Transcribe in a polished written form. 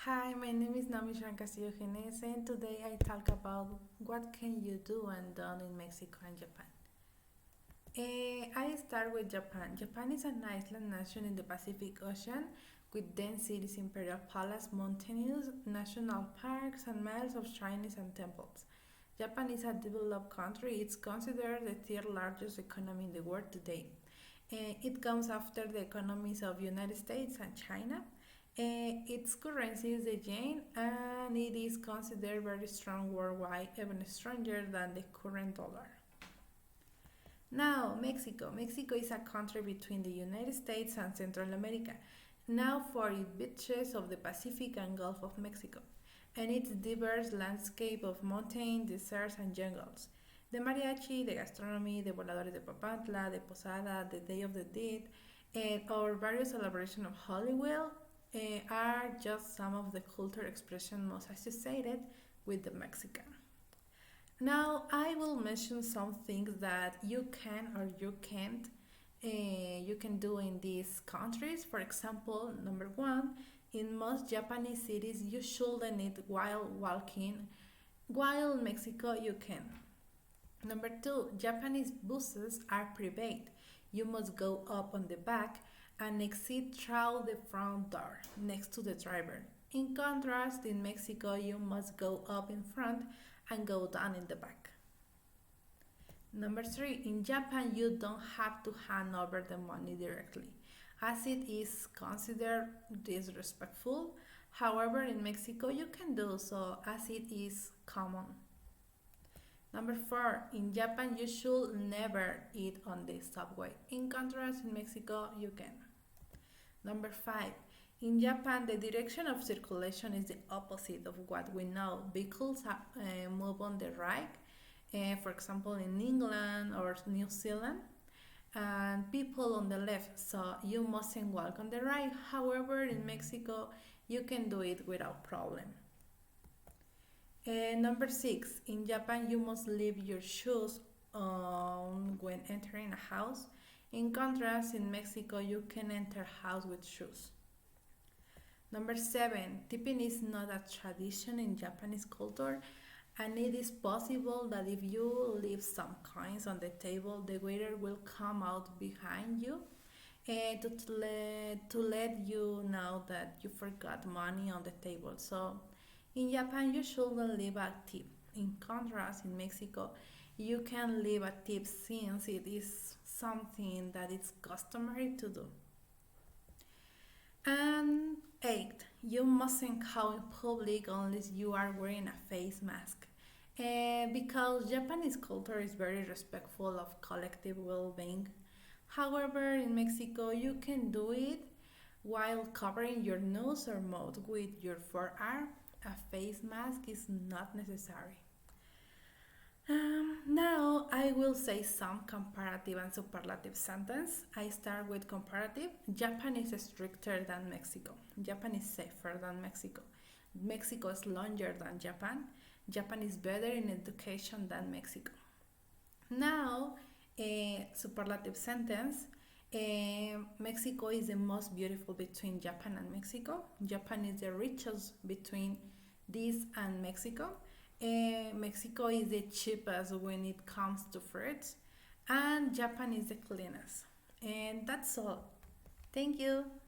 Hi, my name is Naomi Sharon Castillo Gines, and today I talk about what can you do and done in Mexico and Japan. I start with Japan. Japan is an island nation in the Pacific Ocean with dense cities, imperial palace, mountainous national parks, and miles of shrines and temples. Japan is a developed country. It's considered the third largest economy in the world today. It comes after the economies of United States and China. Its currency is the yen, and it is considered very strong worldwide, even stronger than the current dollar. Now, Mexico. Mexico is a country between the United States and Central America, now for its beaches of the Pacific and Gulf of Mexico, and its diverse landscape of mountains, deserts, and jungles. The mariachi, the gastronomy, the voladores de Papantla, the posada, the Day of the Dead, and our various celebrations of Holy Wheel are just some of the cultural expressions most associated with the Mexican. Now, I will mention some things that you can or you can't you can do in these countries. For example, number one, in most Japanese cities, you shouldn't eat while walking, while in Mexico you can. Number two, Japanese buses are private. You must go up on the back and exit through the front door next to the driver. In contrast, in Mexico, you must go up in front and go down in the back. Number three, in Japan, you don't have to hand over the money directly, as it is considered disrespectful. However, in Mexico, you can do so as it is common. Number four, in Japan, you should never eat on the subway. In contrast, in Mexico, you can. Number five, in Japan, the direction of circulation is the opposite of what we know. Vehicles move on the right, for example, in England or New Zealand, and people on the left, so you mustn't walk on the right. However, in Mexico, you can do it without problem. Number six, in Japan, you must leave your shoes on when entering a house. In contrast, in Mexico, you can enter house with shoes. Number seven, tipping is not a tradition in Japanese culture, and it is possible that if you leave some coins on the table, the waiter will come out behind you to let you know that you forgot money on the table. So in Japan, you shouldn't leave a tip. In contrast, in Mexico, you can leave a tip since it is something that is customary to do. And eight, you mustn't call in public unless you are wearing a face mask. Because Japanese culture is very respectful of collective well being. However, in Mexico, you can do it while covering your nose or mouth with your forearm. A face mask is not necessary. Now I will say some comparative and superlative sentence. I start with comparative. Japan is stricter than Mexico. Japan is safer than Mexico. Mexico is longer than Japan. Japan is better in education than Mexico. Now, a superlative sentence. Mexico is the most beautiful between Japan and Mexico. Japan is the richest between this and Mexico. Mexico is the cheapest when it comes to fruits, and Japan is the cleanest. And that's all. Thank you.